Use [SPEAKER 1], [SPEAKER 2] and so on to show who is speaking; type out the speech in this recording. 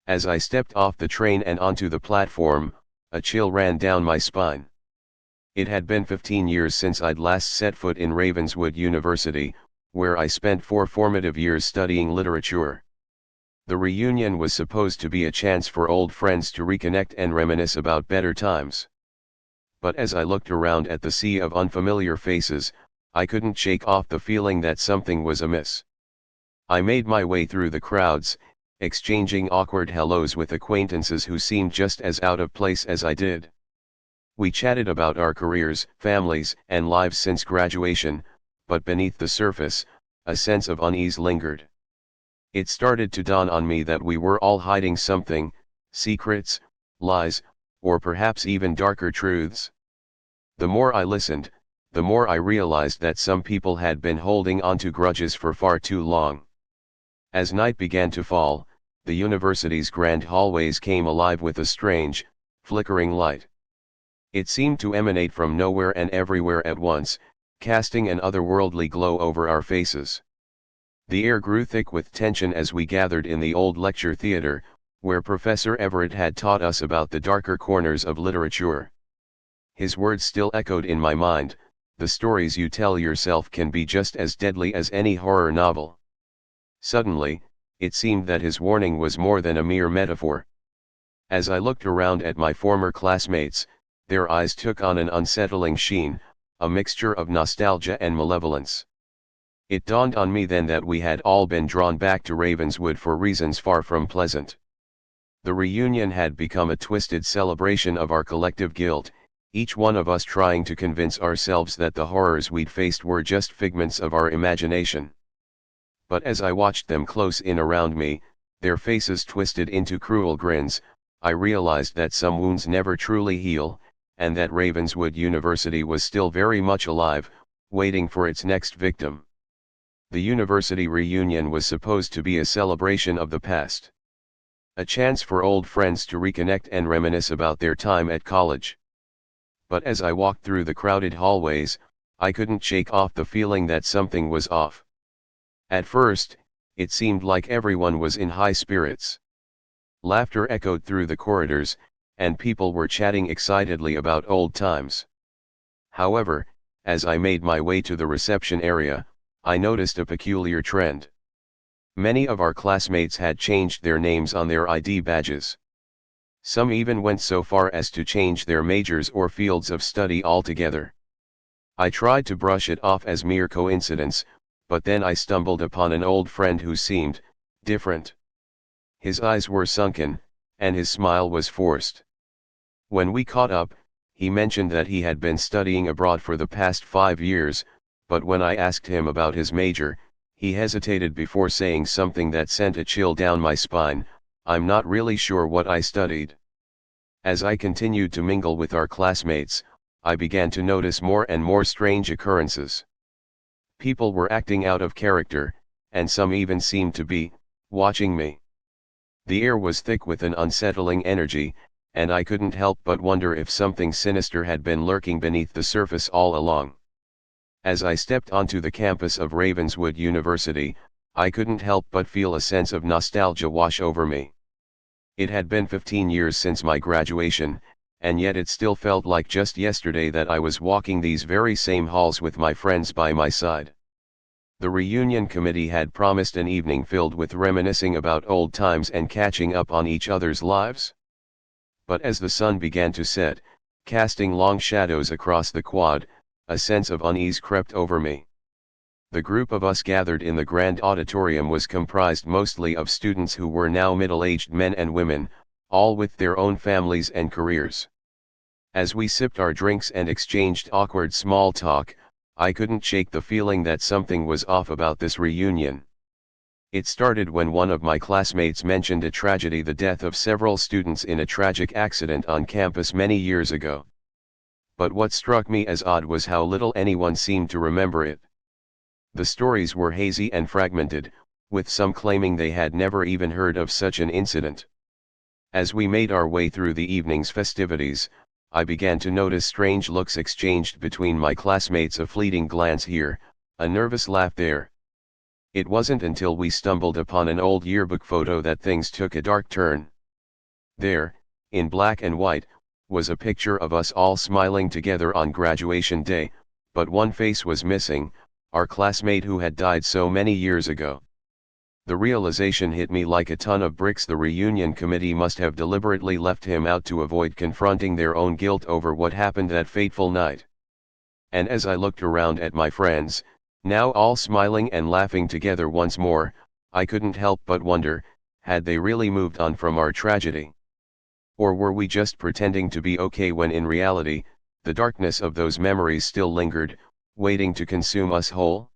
[SPEAKER 1] As I stepped off the train and onto the platform, a chill ran down my spine. It had been 15 years since I'd last set foot in Ravenswood University, where I spent 4 formative years studying literature. The reunion was supposed to be a chance for old friends to reconnect and reminisce about better times. But as I looked around at the sea of unfamiliar faces, I couldn't shake off the feeling that something was amiss. I made my way through the crowds, exchanging awkward hellos with acquaintances who seemed just as out of place as I did. We chatted about our careers, families, and lives since graduation, but beneath the surface, a sense of unease lingered. It started to dawn on me that we were all hiding something, secrets, lies, or perhaps even darker truths. The more I listened, the more I realized that some people had been holding onto grudges for far too long. As night began to fall, the university's grand hallways came alive with a strange, flickering light. It seemed to emanate from nowhere and everywhere at once, casting an otherworldly glow over our faces. The air grew thick with tension as we gathered in the old lecture theater, where Professor Everett had taught us about the darker corners of literature. His words still echoed in my mind: the stories you tell yourself can be just as deadly as any horror novel. Suddenly, it seemed that his warning was more than a mere metaphor. As I looked around at my former classmates, their eyes took on an unsettling sheen, a mixture of nostalgia and malevolence. It dawned on me then that we had all been drawn back to Ravenswood for reasons far from pleasant. The reunion had become a twisted celebration of our collective guilt, each one of us trying to convince ourselves that the horrors we'd faced were just figments of our imagination. But as I watched them close in around me, their faces twisted into cruel grins, I realized that some wounds never truly heal, and that Ravenswood University was still very much alive, waiting for its next victim. The university reunion was supposed to be a celebration of the past. A chance for old friends to reconnect and reminisce about their time at college. But as I walked through the crowded hallways, I couldn't shake off the feeling that something was off. At first, it seemed like everyone was in high spirits. Laughter echoed through the corridors, and people were chatting excitedly about old times. However, as I made my way to the reception area, I noticed a peculiar trend. Many of our classmates had changed their names on their ID badges. Some even went so far as to change their majors or fields of study altogether. I tried to brush it off as mere coincidence, but then I stumbled upon an old friend who seemed different. His eyes were sunken, and his smile was forced. When we caught up, he mentioned that he had been studying abroad for the past 5 years, but when I asked him about his major, he hesitated before saying something that sent a chill down my spine: "I'm not really sure what I studied." As I continued to mingle with our classmates, I began to notice more and more strange occurrences. People were acting out of character, and some even seemed to be watching me. The air was thick with an unsettling energy, and I couldn't help but wonder if something sinister had been lurking beneath the surface all along. As I stepped onto the campus of Ravenswood University, I couldn't help but feel a sense of nostalgia wash over me. It had been 15 years since my graduation, and yet it still felt like just yesterday that I was walking these very same halls with my friends by my side. The reunion committee had promised an evening filled with reminiscing about old times and catching up on each other's lives. But as the sun began to set, casting long shadows across the quad, a sense of unease crept over me. The group of us gathered in the grand auditorium was comprised mostly of students who were now middle-aged men and women, all with their own families and careers. As we sipped our drinks and exchanged awkward small talk, I couldn't shake the feeling that something was off about this reunion. It started when one of my classmates mentioned a tragedy: the death of several students in a tragic accident on campus many years ago. But what struck me as odd was how little anyone seemed to remember it. The stories were hazy and fragmented, with some claiming they had never even heard of such an incident. As we made our way through the evening's festivities, I began to notice strange looks exchanged between my classmates: a fleeting glance here, a nervous laugh there. It wasn't until we stumbled upon an old yearbook photo that things took a dark turn. There, in black and white, was a picture of us all smiling together on graduation day, but one face was missing, our classmate who had died so many years ago. The realization hit me like a ton of bricks. The reunion committee must have deliberately left him out to avoid confronting their own guilt over what happened that fateful night. And as I looked around at my friends, now all smiling and laughing together once more, I couldn't help but wonder, had they really moved on from our tragedy? Or were we just pretending to be okay when in reality, the darkness of those memories still lingered, waiting to consume us whole?